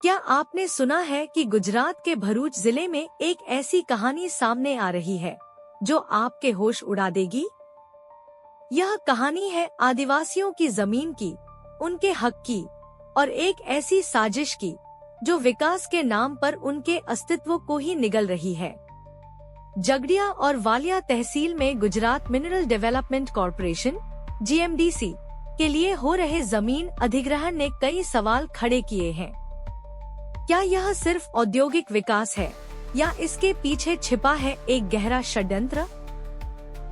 क्या आपने सुना है कि गुजरात के भरूच जिले में एक ऐसी कहानी सामने आ रही है जो आपके होश उड़ा देगी? यह कहानी है आदिवासियों की जमीन की, उनके हक की और एक ऐसी साजिश की जो विकास के नाम पर उनके अस्तित्व को ही निगल रही है। जगड़िया और वालिया तहसील में Gujarat mineral development corporation (GMDC) के लिए हो रहे जमीन अधिग्रहण ने कई सवाल खड़े किए हैं। क्या यह सिर्फ औद्योगिक विकास है या इसके पीछे छिपा है एक गहरा षड्यंत्र?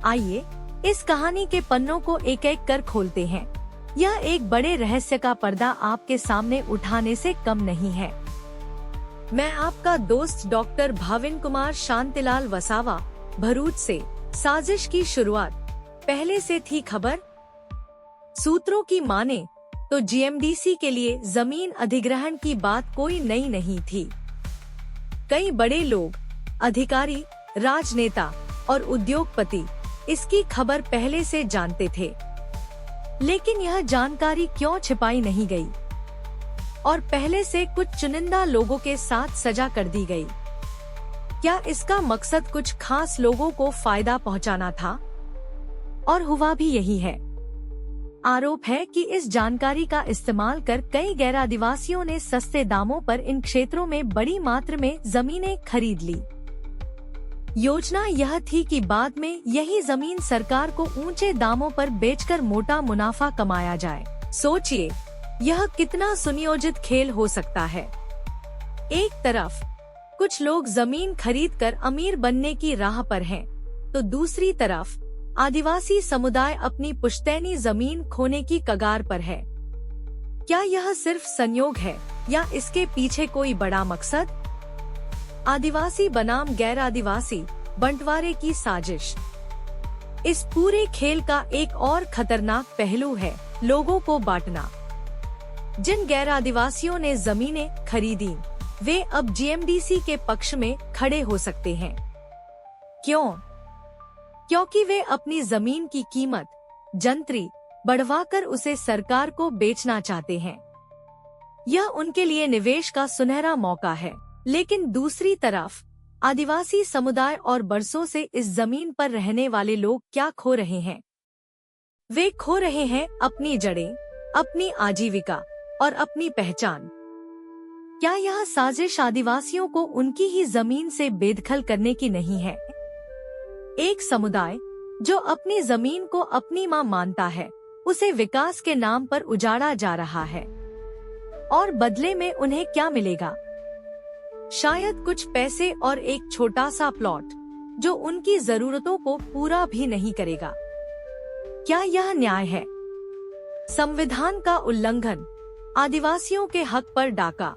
आइए इस कहानी के पन्नों को एक एक कर खोलते हैं। यह एक बड़े रहस्य का पर्दा आपके सामने उठाने से कम नहीं है। मैं आपका दोस्त डॉक्टर भाविन कुमार शांतिलाल वसावा, भरूच से। साजिश की शुरुआत पहले से थी खबर। सूत्रों की माने तो GMDC के लिए जमीन अधिग्रहण की बात कोई नई नहीं थी। कई बड़े लोग, अधिकारी, राजनेता और उद्योगपति इसकी खबर पहले से जानते थे, लेकिन यह जानकारी क्यों छिपाई नहीं गई और पहले से कुछ चुनिंदा लोगों के साथ सजा कर दी गई? क्या इसका मकसद कुछ खास लोगों को फायदा पहुंचाना था? और हुआ भी यही है। आरोप है कि इस जानकारी का इस्तेमाल कर कई गैर आदिवासियों ने सस्ते दामों पर इन क्षेत्रों में बड़ी मात्रा में जमीनें खरीद ली। योजना यह थी कि बाद में यही जमीन सरकार को ऊंचे दामों पर बेचकर मोटा मुनाफा कमाया जाए। सोचिए, यह कितना सुनियोजित खेल हो सकता है। एक तरफ कुछ लोग जमीन खरीदकर अमीर बनने की राह पर हैं, तो दूसरी तरफ आदिवासी समुदाय अपनी पुश्तैनी जमीन खोने की कगार पर है। क्या यह सिर्फ संयोग है या इसके पीछे कोई बड़ा मकसद? आदिवासी बनाम गैर आदिवासी बंटवारे की साजिश। इस पूरे खेल का एक और खतरनाक पहलू है लोगों को बांटना। जिन गैर आदिवासियों ने जमीनें खरीदी, वे अब GMDC के पक्ष में खड़े हो सकते हैं। क्यों? क्योंकि वे अपनी जमीन की कीमत जंतरी बढ़वाकर उसे सरकार को बेचना चाहते हैं। यह उनके लिए निवेश का सुनहरा मौका है। लेकिन दूसरी तरफ आदिवासी समुदाय और बरसों से इस जमीन पर रहने वाले लोग क्या खो रहे हैं? वे खो रहे हैं अपनी जड़ें, अपनी आजीविका और अपनी पहचान। क्या यह साजिश आदिवासियों को उनकी ही जमीन से बेदखल करने की नहीं है? एक समुदाय जो अपनी जमीन को अपनी मां मानता है, उसे विकास के नाम पर उजाड़ा जा रहा है। और बदले में उन्हें क्या मिलेगा? शायद कुछ पैसे और एक छोटा सा प्लॉट जो उनकी जरूरतों को पूरा भी नहीं करेगा। क्या यह न्याय है? संविधान का उल्लंघन, आदिवासियों के हक पर डाका।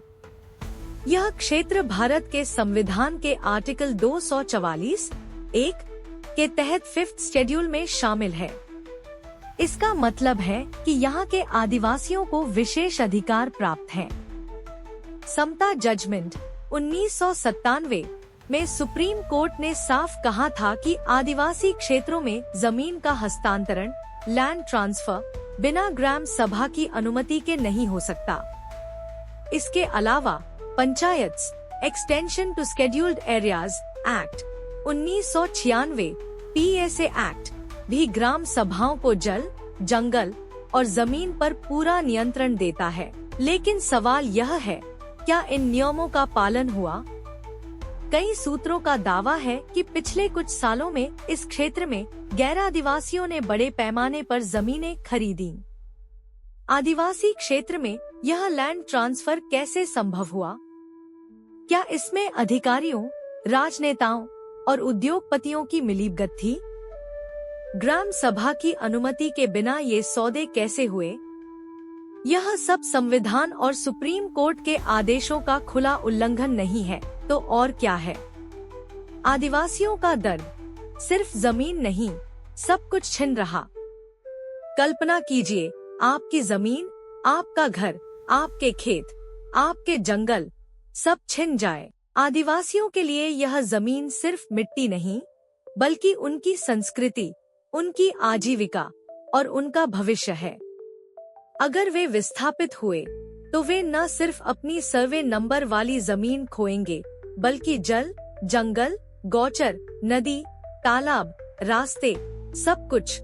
यह क्षेत्र भारत के संविधान के आर्टिकल 244(1) के तहत 5th शेड्यूल में शामिल है। इसका मतलब है कि यहाँ के आदिवासियों को विशेष अधिकार प्राप्त हैं। समता जजमेंट 1997 में सुप्रीम कोर्ट ने साफ कहा था कि आदिवासी क्षेत्रों में जमीन का हस्तांतरण, लैंड ट्रांसफर, बिना ग्राम सभा की अनुमति के नहीं हो सकता। इसके अलावा panchayat extension to scheduled areas act 1996 PSA act भी ग्राम सभाओं को जल, जंगल और जमीन पर पूरा नियंत्रण देता है। लेकिन सवाल यह है, क्या इन नियमों का पालन हुआ? कई सूत्रों का दावा है कि पिछले कुछ सालों में इस क्षेत्र में गैर आदिवासियों ने बड़े पैमाने पर जमीनें खरीदी। आदिवासी क्षेत्र में यह लैंड ट्रांसफर कैसे संभव हुआ? क्या इसमें अधिकारियों, राजनेताओं और उद्योगपतियों की मिलीभगत थी? ग्राम सभा की अनुमति के बिना ये सौदे कैसे हुए? यह सब संविधान और सुप्रीम कोर्ट के आदेशों का खुला उल्लंघन नहीं है तो और क्या है? आदिवासियों का दर्द सिर्फ जमीन नहीं, सब कुछ छिन रहा। कल्पना कीजिए, आपकी जमीन, आपका घर, आपके खेत, आपके जंगल सब छिन जाए। आदिवासियों के लिए यह जमीन सिर्फ मिट्टी नहीं, बल्कि उनकी संस्कृति, उनकी आजीविका और उनका भविष्य है। अगर वे विस्थापित हुए तो वे न सिर्फ अपनी सर्वे नंबर वाली जमीन खोएंगे, बल्कि जल, जंगल, गौचर, नदी, तालाब, रास्ते, सब कुछ।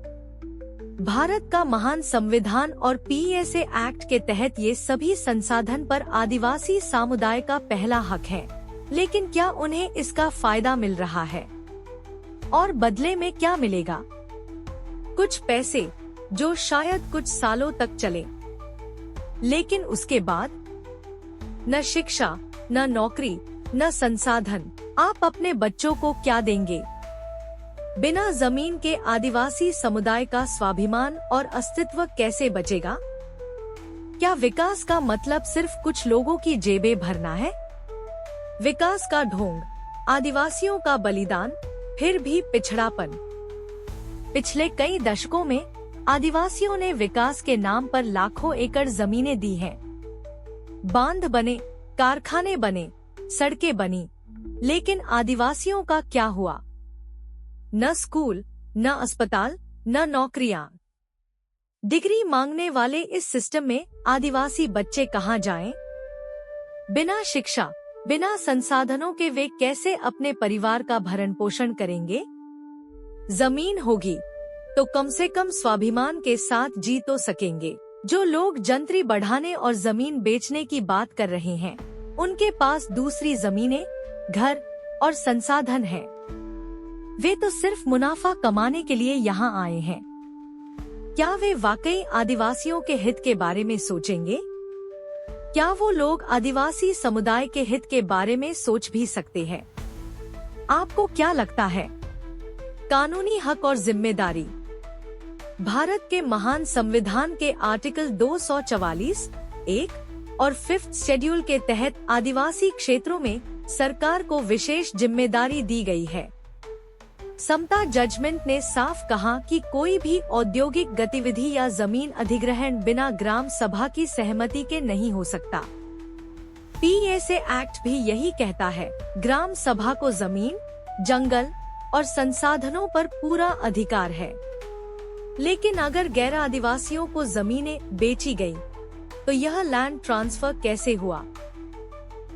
भारत का महान संविधान और पीएसए एक्ट के तहत ये सभी संसाधन पर आदिवासी समुदाय का पहला हक है। लेकिन क्या उन्हें इसका फायदा मिल रहा है? और बदले में क्या मिलेगा? कुछ पैसे, जो शायद कुछ सालों तक चले, लेकिन उसके बाद न शिक्षा, न नौकरी, न संसाधन। आप अपने बच्चों को क्या देंगे? बिना जमीन के आदिवासी समुदाय का स्वाभिमान और अस्तित्व कैसे बचेगा? क्या विकास का मतलब सिर्फ कुछ लोगों की जेबें भरना है? विकास का ढोंग, आदिवासियों का बलिदान, फिर भी पिछड़ापन। पिछले कई दशकों में आदिवासियों ने विकास के नाम पर लाखों एकड़ जमीनें दी हैं। बांध बने, कारखाने बने, सड़कें बनी, लेकिन आदिवासियों का क्या हुआ? न स्कूल, न अस्पताल, न नौकरियां। डिग्री मांगने वाले इस सिस्टम में आदिवासी बच्चे कहां जाएं? बिना शिक्षा, बिना संसाधनों के वे कैसे अपने परिवार का भरण पोषण करेंगे? जमीन होगी तो कम से कम स्वाभिमान के साथ जी तो सकेंगे। जो लोग जंत्री बढ़ाने और जमीन बेचने की बात कर रहे हैं, उनके पास दूसरी जमीनें, घर और संसाधन हैं। वे तो सिर्फ मुनाफा कमाने के लिए यहाँ आए हैं। क्या वे वाकई आदिवासियों के हित के बारे में सोचेंगे? क्या वो लोग आदिवासी समुदाय के हित के बारे में सोच भी सकते हैं? आपको क्या लगता है? कानूनी हक और जिम्मेदारी। भारत के महान संविधान के आर्टिकल 244(1) और 5th शेड्यूल के तहत आदिवासी क्षेत्रों में सरकार को विशेष जिम्मेदारी दी गई है। समता जजमेंट ने साफ कहा कि कोई भी औद्योगिक गतिविधि या जमीन अधिग्रहण बिना ग्राम सभा की सहमति के नहीं हो सकता। पीएसए एक्ट भी यही कहता है। ग्राम सभा को जमीन, जंगल और संसाधनों पर पूरा अधिकार है। लेकिन अगर गैर आदिवासियों को जमीनें बेची गई, तो यह लैंड ट्रांसफर कैसे हुआ?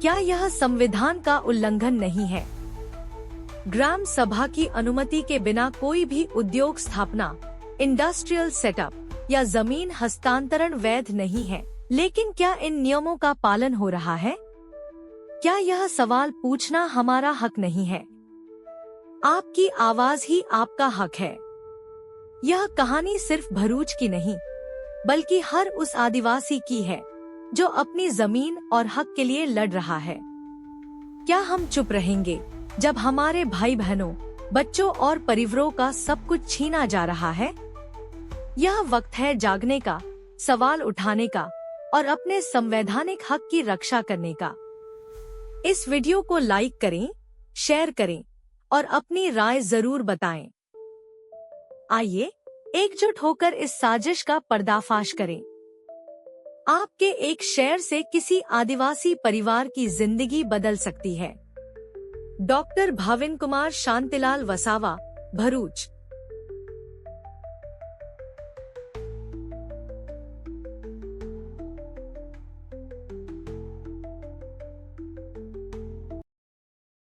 क्या यह संविधान का उल्लंघन नहीं है? ग्राम सभा की अनुमति के बिना कोई भी उद्योग स्थापना, इंडस्ट्रियल सेटअप या जमीन हस्तांतरण वैध नहीं है। लेकिन क्या इन नियमों का पालन हो रहा है? क्या यह सवाल पूछना हमारा हक नहीं है? आपकी आवाज ही आपका हक है। यह कहानी सिर्फ भरूच की नहीं, बल्कि हर उस आदिवासी की है जो अपनी जमीन और हक के लिए लड़ रहा है। क्या हम चुप रहेंगे जब हमारे भाई बहनों, बच्चों और परिवारों का सब कुछ छीना जा रहा है? यह वक्त है जागने का, सवाल उठाने का और अपने संवैधानिक हक की रक्षा करने का। इस वीडियो को लाइक करें, शेयर करें और अपनी राय जरूर बताएं। आइए एकजुट होकर इस साजिश का पर्दाफाश करें। आपके एक शेयर से किसी आदिवासी परिवार की जिंदगी बदल सकती है। डॉक्टर भाविन कुमार शांतिलाल वसावा, भरूच।